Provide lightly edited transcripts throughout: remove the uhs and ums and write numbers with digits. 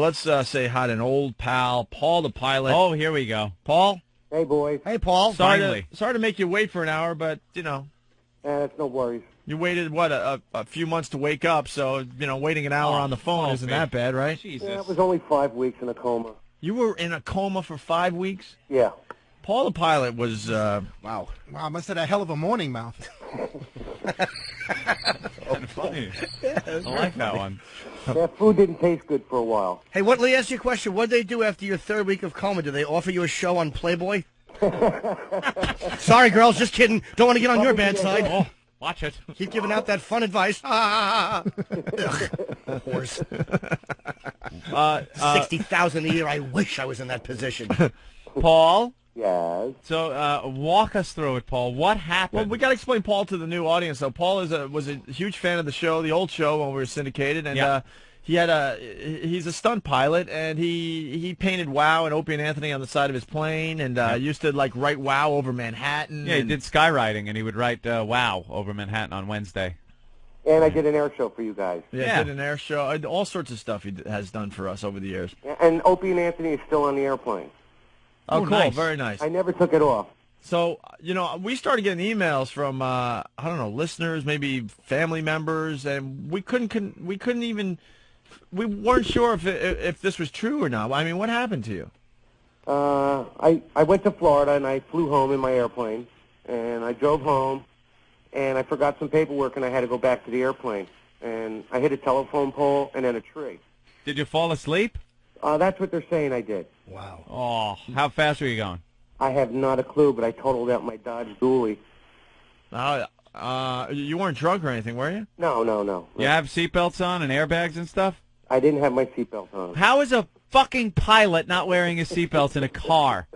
let's say hi to an old pal, Paul the pilot. Oh, here we go. Paul? Hey, boys. Hey, Paul. Sorry to make you wait for an hour, but, That's no worries. You waited, a few months to wake up, so, waiting an hour on the phone isn't that bad, right? Jesus. Yeah, it was only 5 weeks in a coma. You were in a coma for 5 weeks? Yeah. Paul the pilot was, Wow, I must have had a hell of a morning mouth. Funny. I like that one. Yeah, food didn't taste good for a while. Hey, let me ask you a question. What did they do after your 3rd week of coma? Did they offer you a show on Playboy? Sorry, girls, just kidding. Don't want to get on your bad side. Oh, watch it. Keep giving out that fun advice. Horse. 60,000 a year. I wish I was in that position. Paul? Yes. So walk us through it, Paul. What happened? well, we got to explain Paul to the new audience. So Paul was a huge fan of the show, the old show when we were syndicated, and he's a stunt pilot, and he painted WOW and Opie and Anthony on the side of his plane, and used to write WOW over Manhattan. Yeah, he did skywriting, and he would write WOW over Manhattan on Wednesday. And I did an air show for you guys. Yeah, did an air show, all sorts of stuff he has done for us over the years. Yeah, and Opie and Anthony is still on the airplane. Oh, cool, nice. Very nice. I never took it off. So, we started getting emails from, listeners, maybe family members, and we weren't sure if this was true or not. I mean, what happened to you? I went to Florida, and I flew home in my airplane, and I drove home, and I forgot some paperwork, and I had to go back to the airplane. And I hit a telephone pole and then a tree. Did you fall asleep? That's what they're saying I did. Wow. Oh, how fast were you going? I have not a clue, but I totaled out my Dodge Dually. You weren't drunk or anything, were you? No. You have seatbelts on and airbags and stuff? I didn't have my seatbelt on. How is a fucking pilot not wearing his seatbelts in a car?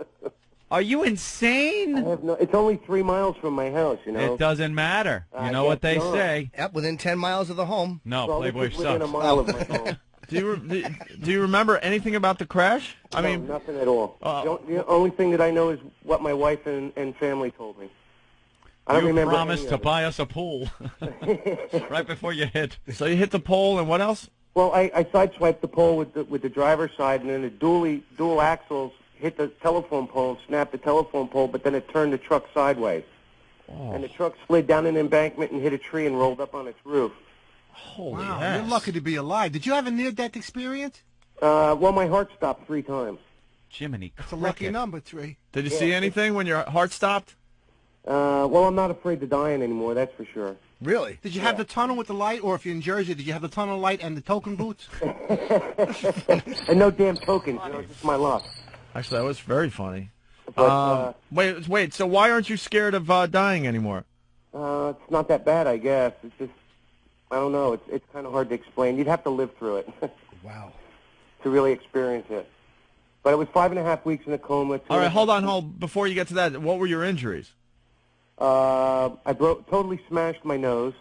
Are you insane? It's only 3 miles from my house, It doesn't matter. You know what they say. Yep, within 10 miles of the home. No, Well, Playboy this is within a sucks. mile of my home. Do you remember anything about the crash? I mean, nothing at all. The only thing that I know is what my wife and family told me. I don't remember. You promised any to of it. buy us a pool right before you hit. so you hit the pole, and what else? Well, I sideswiped the pole with the driver's side, and then the dual axles hit the telephone pole, snapped the telephone pole, but then it turned the truck sideways. Oh. And the truck slid down an embankment and hit a tree and rolled up on its roof. Holy Wow, yes. you're lucky to be alive. Did you have a near-death experience? Well, my heart stopped 3 times. Jiminy It's a lucky number, 3. Did you see anything when your heart stopped? Well, I'm not afraid to dying anymore, that's for sure. Really? Did you have the tunnel with the light, or if you're in Jersey, did you have the tunnel light and the token boots? And no damn tokens, just my luck. Actually, that was very funny. But, Wait. So why aren't you scared of dying anymore? it's not that bad, I guess. It's just, I don't know. It's kind of hard to explain. You'd have to live through it. Wow. To really experience it. But it was 5.5 weeks in a coma. All right, hold on. Before you get to that, what were your injuries? I totally smashed my nose.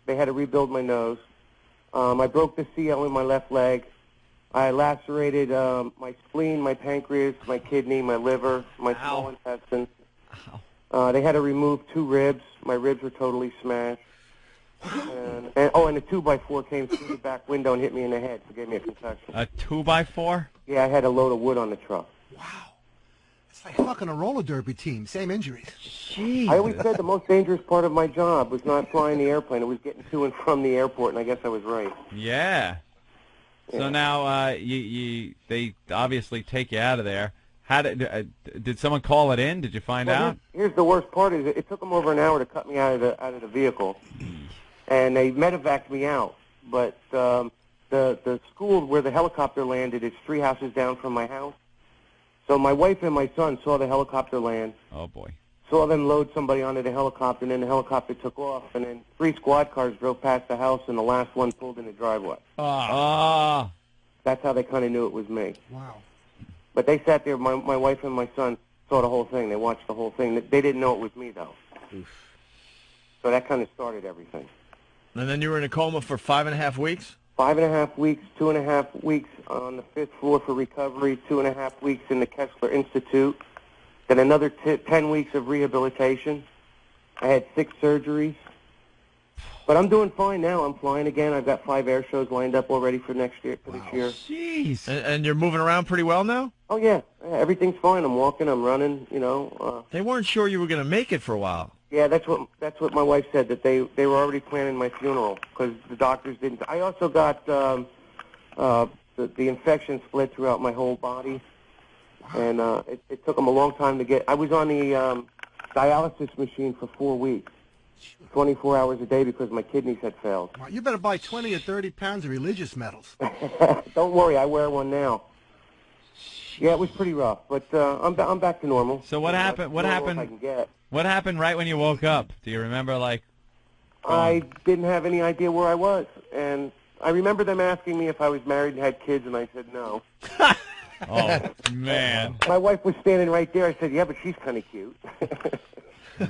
They had to rebuild my nose. I broke the CL in my left leg. I lacerated my spleen, my pancreas, my kidney, my liver, my small intestine. They had to remove 2 ribs. My ribs were totally smashed. And a 2x4 came through the back window and hit me in the head, so gave me a concussion. A 2x4? Yeah, I had a load of wood on the truck. Wow. It's like fucking a roller derby team. Same injuries. Jeez. I always said the most dangerous part of my job was not flying the airplane. It was getting to and from the airport, and I guess I was right. Yeah. So now they obviously take you out of there. How did someone call it in? Did you find out? Here's the worst part: is it took them over an hour to cut me out of the vehicle, and they medevaced me out. But the school where the helicopter landed is 3 houses down from my house. So my wife and my son saw the helicopter land. Oh boy. Saw them load somebody onto the helicopter, and then the helicopter took off, and then 3 squad cars drove past the house, and the last one pulled in the driveway. That's how they kind of knew it was me. Wow. But they sat there, my wife and my son saw the whole thing. They watched the whole thing. They didn't know it was me, though. Oof. So that kind of started everything. And then you were in a coma for 5.5 weeks? 5.5 weeks, 2.5 weeks on the 5th floor for recovery, 2.5 weeks in the Kessler Institute, then another 10 weeks of rehabilitation. I had 6 surgeries, But I'm doing fine now. I'm flying again. I've got 5 air shows lined up already for next year, for this year. Jeez. And you're moving around pretty well now? Oh, yeah. Everything's fine. I'm walking. I'm running, you know. They weren't sure you were going to make it for a while. Yeah, that's what my wife said, that they were already planning my funeral because the doctors didn't. I also got the infection split throughout my whole body, and it took them a long time to get. I was on the dialysis machine for 4 weeks. 24 hours a day because my kidneys had failed. Well, you better buy 20 or 30 pounds of religious medals. Don't worry, I wear one now. Yeah, it was pretty rough, but I'm back to normal. So what happened? What happened? I can get. What happened right when you woke up? Do you remember, like? I didn't have any idea where I was, and I remember them asking me if I was married and had kids, and I said no. Oh man! My wife was standing right there. I said, "Yeah, but she's kind of cute."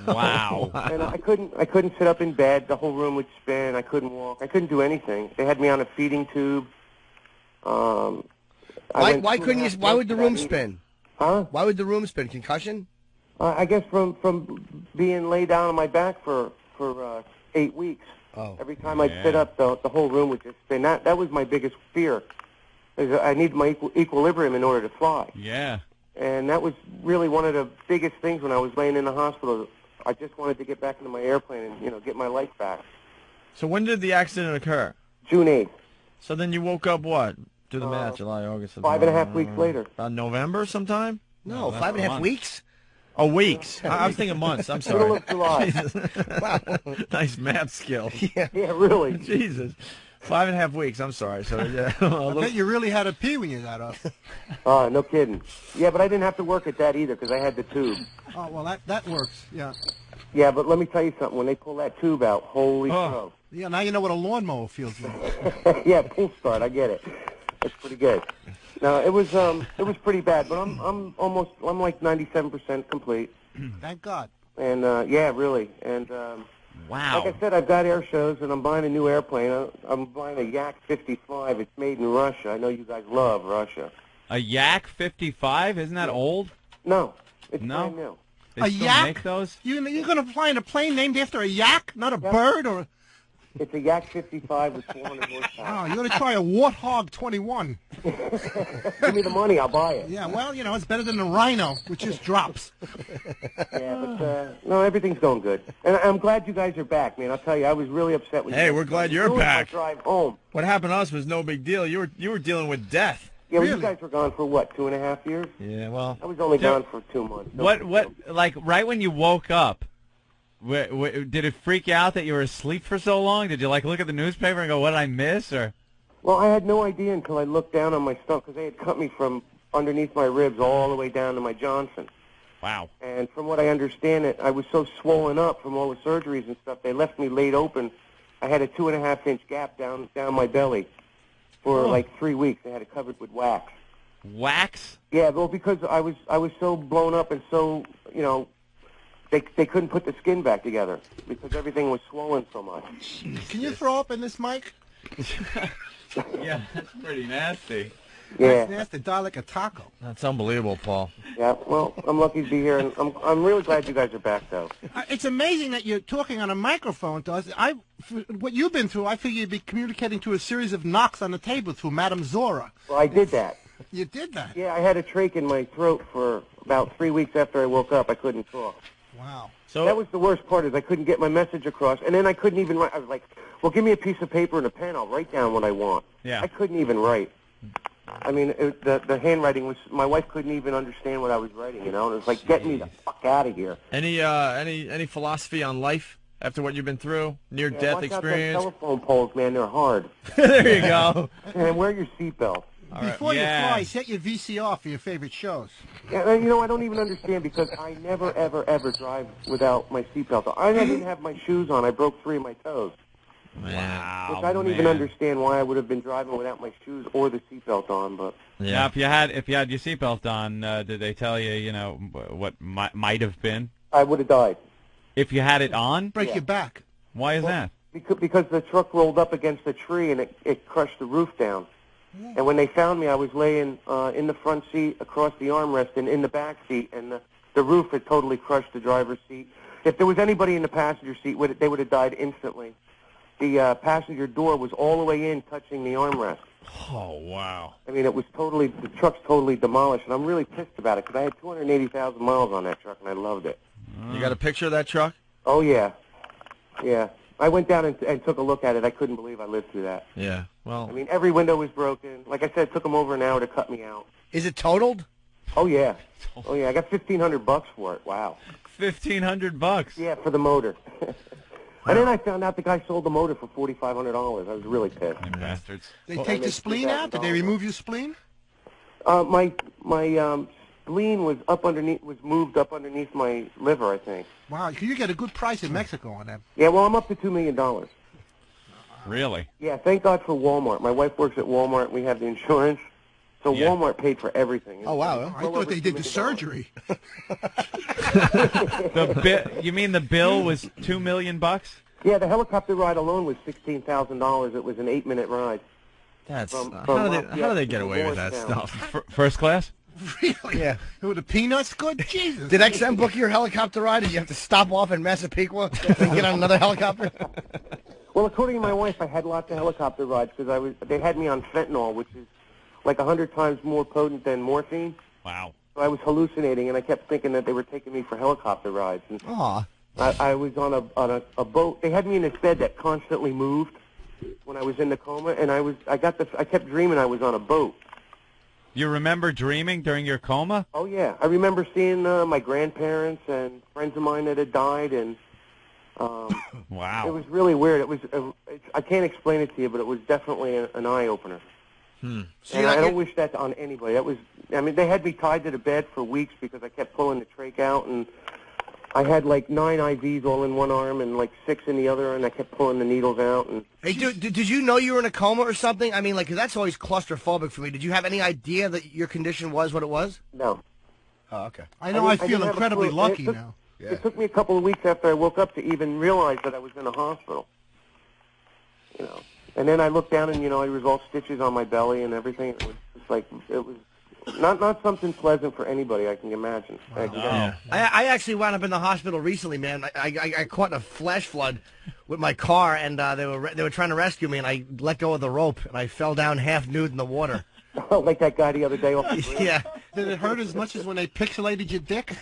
Wow. And I couldn't sit up in bed. The whole room would spin. I couldn't walk. I couldn't do anything. They had me on a feeding tube. Why couldn't you? Why would the room spin? Huh? Why would the room spin? Concussion? I guess from being laid down on my back for 8 weeks. Oh. Every time I'd sit up, the whole room would just spin. That was my biggest fear. I need my equilibrium in order to fly. Yeah. And that was really one of the biggest things when I was laying in the hospital. I just wanted to get back into my airplane and, get my life back. So when did the accident occur? June 8th. So then you woke up what? Do the math, July, August, September. 5.5 weeks later. About November sometime? No, 5.5 weeks? Oh, weeks. I was thinking months. I'm sorry. Middle of July. Wow. Nice math skill. Yeah, really. Jesus. 5.5 weeks. I'm sorry. So yeah. I bet you really had a pee when you got up. No kidding. Yeah, but I didn't have to work at that either because I had the tube. Oh, well, that works, yeah. Yeah, but let me tell you something. When they pull that tube out, holy crow. Yeah, now you know what a lawnmower feels like. Yeah, pull start. I get it. It's pretty good. No, it was pretty bad, but I'm like 97% complete. Thank God. And yeah, really. And Wow. like I said, I've got air shows, and I'm buying a new airplane. I'm buying a Yak 55. It's made in Russia. I know you guys love Russia. A Yak 55? Isn't that old? No, it's No? brand new. They A still yak? make those? You're going to fly in a plane named after a yak, not a bird? Or It's a Yak 55 with 400 horsepower. oh, you're going to try a Warthog 21. Give me the money, I'll buy it. Yeah, well, it's better than a Rhino, which just drops. Yeah, but no, everything's going good. And I'm glad you guys are back, man. I'll tell you, I was really upset with you. Hey, we're glad you're back. My drive home. What happened to us was no big deal. You were dealing with death. Yeah, well, Really? you guys were gone for what, 2.5 years? Yeah, well. I was only gone for 2 months. Like, right when you woke up, did it freak you out that you were asleep for so long? Did you, look at the newspaper and go, what did I miss, or? Well, I had no idea until I looked down on my stomach because they had cut me from underneath my ribs all the way down to my Johnson. Wow. And from what I understand, I was so swollen up from all the surgeries and stuff, they left me laid open. I had a 2.5-inch gap down my belly for like 3 weeks. They had it covered with wax. Wax? Yeah, well, because I was so blown up and so, they couldn't put the skin back together because everything was swollen so much. Can you throw up in this mic? Yeah, that's pretty nasty. Yeah. That's nasty. Die like a taco. That's unbelievable, Paul. Yeah, well, I'm lucky to be here, and I'm really glad you guys are back, though. It's amazing that you're talking on a microphone to us. What you've been through, I figure you'd be communicating to a series of knocks on the table through Madame Zora. Well, I did that. You did that? Yeah, I had a trach in my throat for about 3 weeks after I woke up. I couldn't talk. Wow. So That was the worst part, is I couldn't get my message across, and then I couldn't even write. I was like, well, give me a piece of paper and a pen. I'll write down what I want. Yeah. I couldn't even write. I mean, the handwriting was, my wife couldn't even understand what I was writing, and it was like, get me the fuck out of here. any philosophy on life after what you've been through? Near-death Watch experience? out those telephone poles, man, they're hard. There you go. And wear your seatbelt. Before Yeah. you fly, set your VCR for your favorite shows. Yeah, I don't even understand because I never, ever, ever drive without my seatbelt on. I didn't even have my shoes on. I broke 3 of my toes. Wow. Which I don't even understand why I would have been driving without my shoes or the seatbelt on. But Now, if you had your seatbelt on, did they tell you, what might have been? I would have died. If you had it on? Break your back. Why is that? Because the truck rolled up against a tree and it crushed the roof down. And when they found me, I was laying in the front seat across the armrest and in the back seat, and the roof had totally crushed the driver's seat. If there was anybody in the passenger seat, they would have died instantly. the passenger door was all the way in, touching the armrest. Oh, wow. I mean, the truck's totally demolished, and I'm really pissed about it because I had 280,000 miles on that truck, and I loved it. You got a picture of that truck? Oh, yeah. Yeah. I went down and took a look at it. I couldn't believe I lived through that. Yeah, well. I mean, every window was broken. Like I said, it took them over an hour to cut me out. Is it totaled? Oh, yeah. Oh, yeah. I got $1,500 for it. Wow. $1,500. Yeah, for the motor. And then I found out the guy sold the motor for $4,500. I was really pissed. You bastards. They take the spleen out? Did they remove your spleen? My spleen was moved up underneath my liver, I think. Wow, you get a good price in Mexico on that. Yeah, well, I'm up to $2 million. Really? Yeah, thank God for Walmart. My wife works at Walmart. We have the insurance. So Yeah. Walmart paid for everything. Oh, wow. I thought they did the surgery. You mean the bill was $2 million? Yeah, the helicopter ride alone was $16,000. It was an 8-minute ride. That's From how do they get to away with that Morristown. stuff? First class? Really? Yeah. Who, the peanuts good? Jesus. Did XM book your helicopter ride? Did you have to stop off in Massapequa and get on another helicopter? Well, according to my wife, I had lots of helicopter rides because they had me on fentanyl, which is like 100 times more potent than morphine. Wow. So I was hallucinating, and I kept thinking that they were taking me for helicopter rides. And Aw. I was on a boat. They had me in this bed that constantly moved when I was in the coma, and I kept dreaming I was on a boat. You remember dreaming during your coma? Oh yeah, I remember seeing my grandparents and friends of mine that had died, and Wow. it was really weird. I can't explain it to you, but it was definitely an eye opener. And I don't wish that on anybody. They had me tied to the bed for weeks because I kept pulling the trach out, and I had like 9 IVs all in one arm and like 6 in the other, and I kept pulling the needles out. And Hey, dude, did you know you were in a coma or something? I mean, like, 'cause that's always claustrophobic for me. Did you have any idea that your condition was what it was? no. Oh, okay. I know I didn't feel have a incredibly clue. lucky now. It took me a couple of weeks after I woke up to even realize that I was in a hospital. You know, and then I looked down and there was all stitches on my belly and everything. It was just like it was not something pleasant for anybody. I can imagine. I actually wound up in the hospital recently, man. I caught in a flash flood with my car, and they were trying to rescue me, and I let go of the rope, and I fell down half nude in the water. Like that guy the other day off the bridge. Yeah. Did it hurt as much as when they pixelated your dick?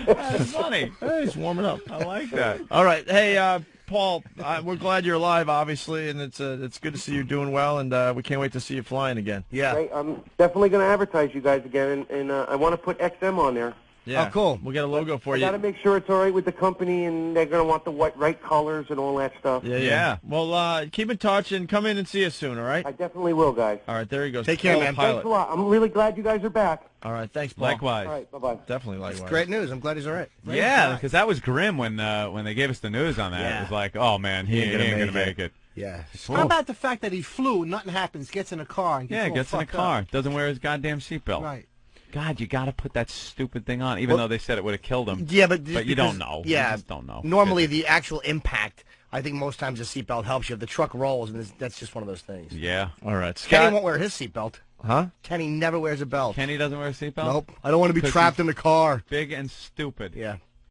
That's funny. Hey, he's warming up. I like that. All right. Hey, Paul, we're glad you're alive, obviously, and it's good to see you doing well, and we can't wait to see you flying again. Yeah. Great. I'm definitely going to advertise you guys again, and I want to put XM on there. Yeah. Oh, cool. We'll get a logo for I you. got to make sure it's all right with the company, and they're going to want the right colors and all that stuff. Yeah. Well, keep in touch and come in and see us soon, all right? I definitely will, guys. All right, there he goes. Take care, Paul man. Pilot. Thanks a lot. I'm really glad you guys are back. All right, thanks, Paul. Likewise. All right, bye-bye. Definitely likewise. Great news. I'm glad he's all right. Yeah, because that was grim when they gave us the news on that. Yeah. It was like, oh, man, he ain't going to make it. Yeah. How about the fact that he flew, nothing happens, gets in a car, and gets Yeah, all gets in a fucked car. up? Doesn't wear his goddamn seatbelt. Right. God, you got to put that stupid thing on, even though they said it would have killed him. Yeah, but you don't know. Yeah, You just don't know. Normally, the actual impact, I think most times the seatbelt helps you. If the truck rolls, and that's just one of those things. Yeah. All right, Kenny Scott. won't wear his seatbelt. Huh? Kenny never wears a belt. Kenny doesn't wear a seatbelt? Nope. I don't want to be 'Cause trapped he's in the car. Big and stupid. Yeah.